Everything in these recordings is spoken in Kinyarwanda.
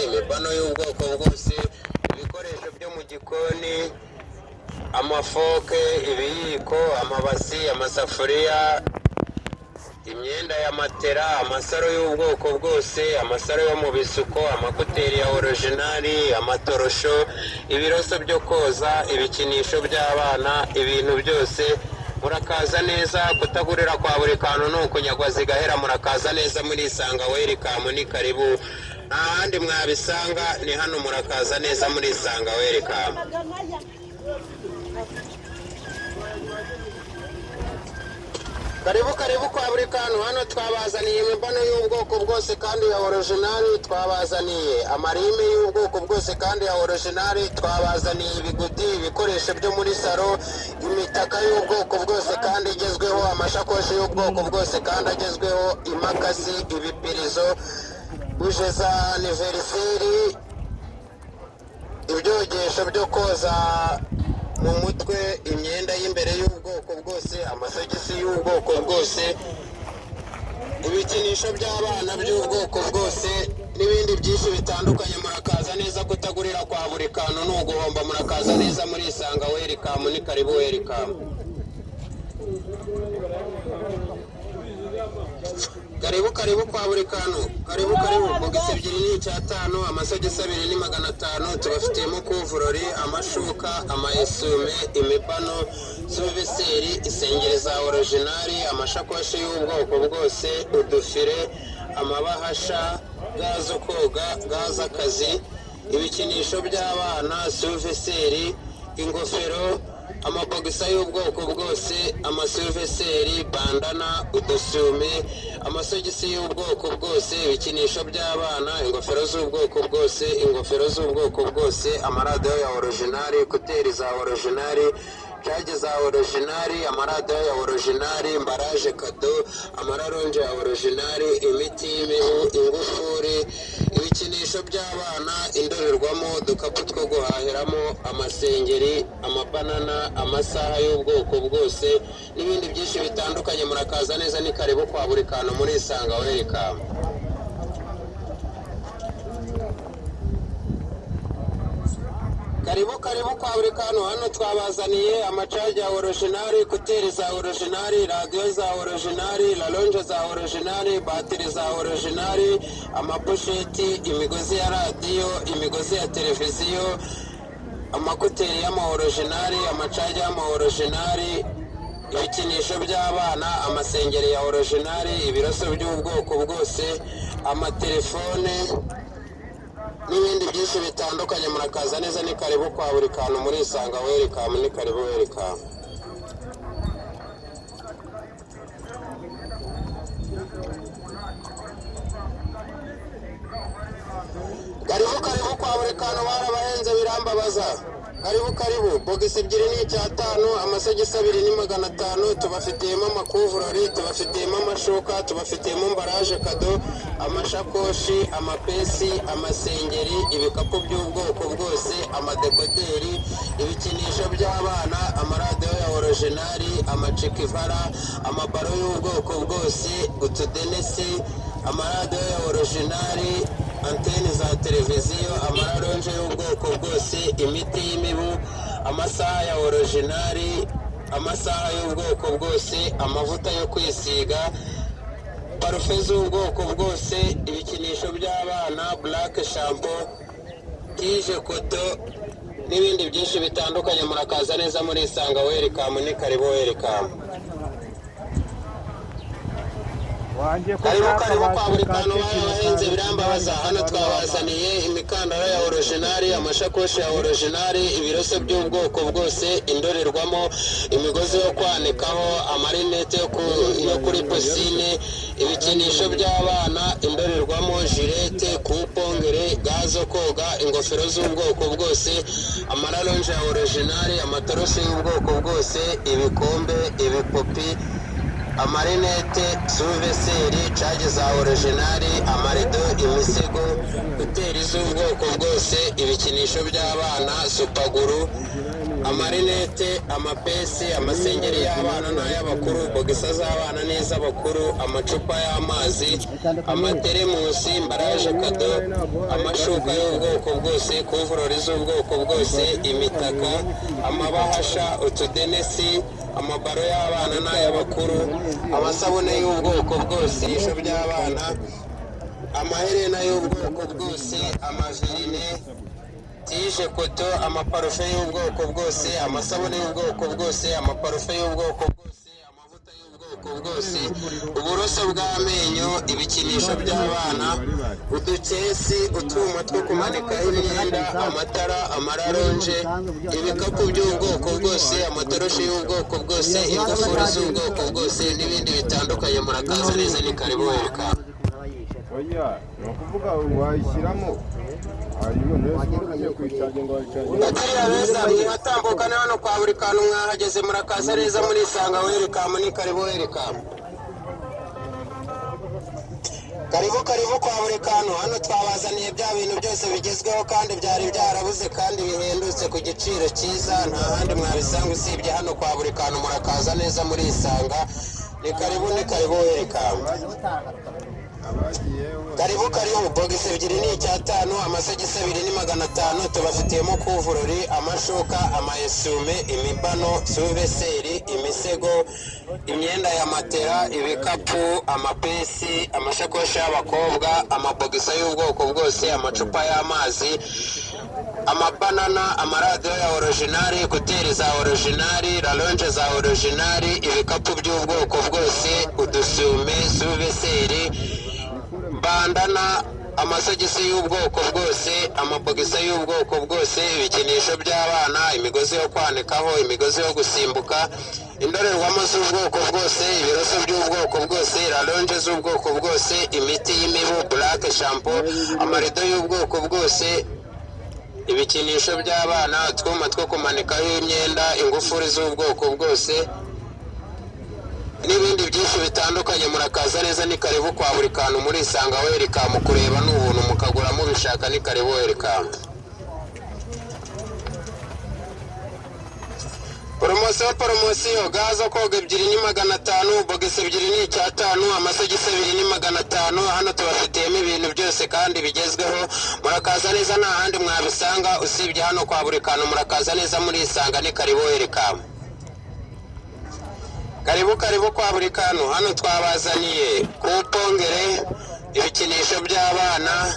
imibano y'ubwoko bwose, ibikoresho byo mu gikoni, amafoke, ibiyiko, amabasi, amasafuriya, imyenda ya matera, amasaro y'ubwoko bwose, amasaro yo mu bisuko, amakuteri ya orojinari, amatorosho, ibiroso byo koza, ibikinisho by'abana, ibintu byose. Murakaza neza, kutagurira kwa buri kantu ni ukunyagwa zigahera. Murakaza neza muri Isanga Welcome, ni karibu. Nta handi mwabisanga, ni hano. Murakaza neza muri Isanga Welcome. Karibu kwa buri kantu. Hano twabazaniye imibano y'ubwoko bwose kandi ya orojinari, twabazaniye amarime y'ubwoko bwose kandi ya orojinari, twabazaniye ibigudi, ibikoresho byo muri salo, imitaka y'ubwoko bwose kandi igezweho, amashakoshi y'ubwoko bwose kandi agezweho, imakasi, ibipirizo, buje za aniveriseri, ibyogesho byo koza mu mutwe, imyenda y'imbere y'ubwoko bwose, amasogisi y'ubwoko bwose, ibikinisho by'abana by'ubwoko bwose n'ibindi byinshi bitandukanye. Murakaza neza, kutagurira kwa buri kantu ni uguhomba. Murakaza neza muri Isanga Welcome, ni karibu Welcome. Karibu kwa buri kantu. Karibu bogisi ebyiri ni 500, amasogisi 2 ni 500. Tubafitiyemo kuvurori, amashuka, amayesume, imibano, suveseri, isengeri za orojinari, amashakoshi y'ubwoko bwose, udufire, amabahasha, gazo koga, gaza akazi, ibikinisho by'abana, suveseri, ingofero, amabogisa y'ubwoko bwose, amasuveseri, bandana, udusume, amasogisi y'ubwoko bwose, ibikinisho by'abana, ingofero z'ubwoko bwose, amaradiyo ya orojinari, kuteri za orojinari, jage za orojinari, amaradiyo ya orojinari, imbaraje kado, amararonje ya orojinari, imiti y'imibu, ingufuri, ibikinisho by'abana, indorerwamo, udukapu two guhahiramo, amasengeri, amabanana, amasaha y'ubwoko bwose n'ibindi byinshi bitandukanye. Murakaza neza, ni karibu kwa buri kantu muri Isanga Welcome. Karibu kwa buri kantu. Hano twabazaniye amacaji ya orojinari, kuteri za orojinari, radiyo za orojinari, lalonje za orojinari, bateri za orojinari, amaposheti, imigozi ya radiyo, imigozi ya televiziyo, amakuteri y'ama orojinari, amacaji y'ama orojinari, ibikinisho by'abana, amasengeri ya orojinari, ibiroso by'ubwoko bwose, amatelefone n'ibindi byinshi bitandukanye. Murakaza neza, ni karibu kwa buri kantu muri Isanga Welcome, ni karibu Welcome. Karibu kwa buri kantu. Barabahenze birambabaza. Karibu bogisi ebyiri ni 500, amasogisi 2 ni 500. Tubafitiyemo amakuvurori, tubafitiyemo amashuka, tubafitiyemo imbaraje kado, amashakoshi, amapesi, amasengeri, ibikapu by'ubwoko bwose, amadekoderi, ibikinisho by'abana, amaradiyo ya orojinari, amacikivara, amabaro y'ubwoko bwose, utudenesi, amaradiyo ya orojinari, anteni za televiziyo, amararonje y'ubwoko bwose, imiti y'imibu, amasaha ya orojinari, amasaha y'ubwoko bwose, amavuta yo kwisiga, parufe z'ubwoko bwose, ibikinisho by'abana, black shampoo, tije koto n'ibindi byinshi bitandukanye. Murakaza neza muri Isanga Welcome, ni karibu Welcome. Karibu kwa buri kantu. Barabahenze birambabaza. Hano twabazaniye imikandara ya orojinari, amashakoshi ya orojinari, ibiroso by'ubwoko bwose, indorerwamo, imigozi yo kwanikaho, amarinete yo kuri pisine, ibikinisho by'abana, indorerwamo, jirete, kupongere, gazo koga, ingofero z'ubwoko bwose, amararonje ya orojinari, amatoroshi y'ubwoko bwose, ibikombe, ibipopi, amarinete, suveseri, cage za orojinari, amarido, imisego, kuteri z'ubwoko bwose, ibikinisho by'abana, supaguru, amarinete, amapesi, amasengeri y'abana n'ay'abakuru, bogisa z'abana n'iz'abakuru, amacupa y'amazi, amateremusi, imbaraje kado, amashuka y'ubwoko bwose, kuvurori z'ubwoko bwose, imitaka, amabahasha, utudenesi, amabaro y'abana n'ay'abakuru, amasabune y'ubwoko bwose, ibisho by'abana, amaherena y'ubwoko bwose, amavirine, tije koto, amaparufe y'ubwoko bwose, amasabune y'ubwoko bwose, amaparufe y'ubwoko bwose, amavuta y'ubwoko bwose, uburoso bw'amenyo, ibikinisho by'abana, udukesi, utwuma two kumanikaho imyenda, amatara, amararonje, ibikapu by'ubwoko bwose, amatoroshi y'ubwoko bwose, ingufuri z'ubwoko bwose n'ibindi bitandukanye. Murakaza neza, ni karibu welcome. Oya, ni ukuvuga wayishyiramo bakiriya beza mwatambuka hano kwa buri kantu mwahageze, murakaza neza murisanga welcome, ni karibu welcome. Karibu kwa buri kantu, hano twabazaniye bya bintu byose bigezweho kandi byari byarabuze kandi bihendutse ku giciro cyiza, nta handi mwabisanga usibye hano kwa buri kantu. Murakaza neza murisanga, ni karibu welcome. Karibu, bogisi ebyiri ni 500, amasogisi 2 ni 500. Tubafitiyemo kuvurori, amashuka, amayesume, imibano, suveseri, imisego, imyenda ya matera, ibikapu, amapesi, amashakoshi y'abakobwa, amabogisa y'ubwoko bwose, amacupa y'amazi, amabanana, amaradiyo ya originali, kuteri za originali, lalonje za originali, ibikapu by'ubwoko bwose, udusume, suveseri, bandana, amasogisi y'ubwoko bwose, amabogisa y'ubwoko bwose, ibikinisho by'abana, imigozi yo kwanikaho, imigozi yo gusimbuka, indorerwamo z'ubwoko bwose, ibiroso by'ubwoko bwose, lalonje z'ubwoko bwose, imiti y'imibu, black shampoo, amarido y'ubwoko bwose, ibikinisho by'abana, utwuma two kumanikaho imyenda, ingufuri z'ubwoko bwose n'ibindi byinshi bitandukanye. Murakaza neza, ni karibu kwa buri kantu murisanga welcome. Kureba n'ubuntu, mukagura mubishaka, ni karibu welcome. Poromosiyo, gazo koga 2 ni 500, bogisi 2 ni 500, amasogisi 2 ni 500. Hano tubafitiyemo ibintu byose kandi bigezweho. Murakaza neza, nta handi mwabisanga usibye hano kwa buri kantu. Murakaza neza murisanga, ni karibu welcome. Karibu kwa buri kantu, hano twabazaniye kupongere, ibikinisho by'abana,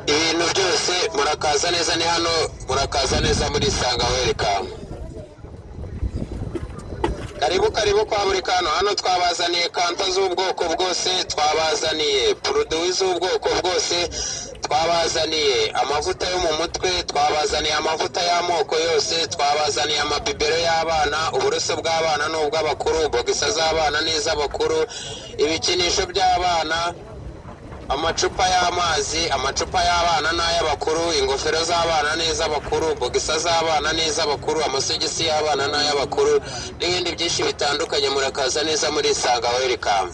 ibintu byose. Murakaza neza, ni hano, murakaza neza murisanga welcome. Karibu kwa buri kantu, hano twabazaniye kanta z'ubwoko bwose, twabazaniye produit z'ubwoko bwose, twabazaniye amavuta yo mu mutwe, twabazaniye amavuta y'amoko yose, twabazaniye amabibero y'abana, uburoso bw'abana n'ubw'abakuru, bogisa z'abana n'iz'abakuru, ibikinisho by'abana, amacupa y'amazi, amacupa y'abana n'ay'abakuru, ingofero z'abana n'iz'abakuru, bogisa z'abana n'iz'abakuru, amasogisi y'abana n'ay'abakuru n'ibindi byinshi bitandukanye. Murakaza neza murisanga welcome.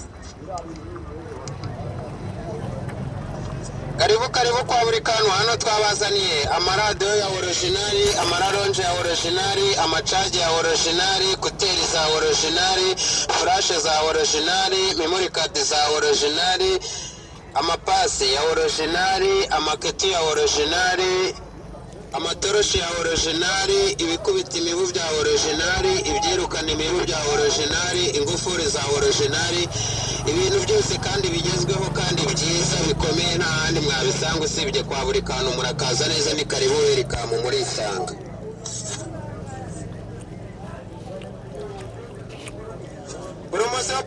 Karibu kwa buri kantu, hano twabazaniye amaradiyo ya originali, amararonje ya originali, amacaji ya originali, kuteri za originali, furashe za originali, memory card za originali, amapasi ya originali, amaketi ya originali, amatoroshi ya originali, ibikubita imibu bya originali, ibyirukana imibu bya originali, ingufuri za originali, ibintu byose kandi bigezweho kandi byiza bikomeye, nta handi mwabisanga usibye kwa buri kantu. Murakaza neza, ni karibu welcome murisanga.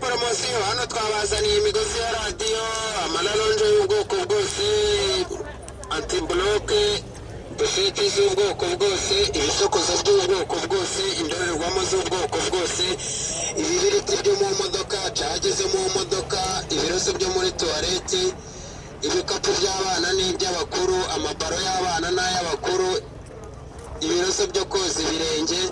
Poromosiyo, hano twabazaniye imigozi ya radiyo, amaralonje y'ubwoko bwose, antibloke, busheti z'ubwoko bwose, ibisokozo by'ubwoko bwose, indorerwamo z'ubwoko bwose, ibibiriti byo mu modoka, cage zo mu modoka, ibiroso byo muri tuwarete, ibikapu by'abana n'iby'abakuru, amabaro y'abana n'ay'abakuru, ibiroso byo koza ibirenge,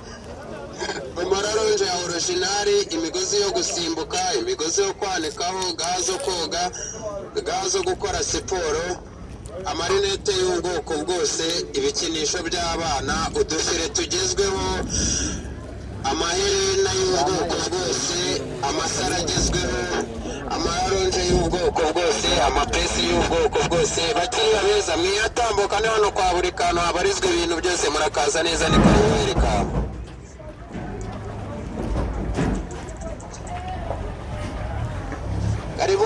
amararonje ya originali, imigozi yo gusimbuka, imigozi yo kwanikaho, gazo koga, gazo gukora siporo, amarinete y'ubwoko bwose, ibikinisho by'abana, udufire tugezweho, amaherena y'ubwoko bwose, amasaro agezweho, amaronje y'ubwoko bwose, amapesi y'ubwoko bwose. Bakiriya beza mwiyatambuka ni hano kwa buri kantu habarizwa ibintu byose, murakaza neza ni kubereka.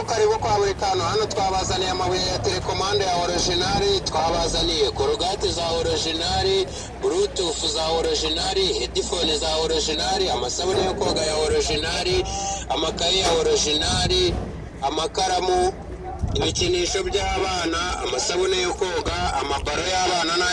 Karibu kwa buri kantu. Hano twabazaniye amabuye ya telekomande ya originali, twabazaniye korogate za originali, bluetooth za originali, headphone za originali, amasabune yo koga ya originali, amakaye ya originali, amakaramu, ibikinisho by'abana, amasabune yo koga, amabaro y'abana.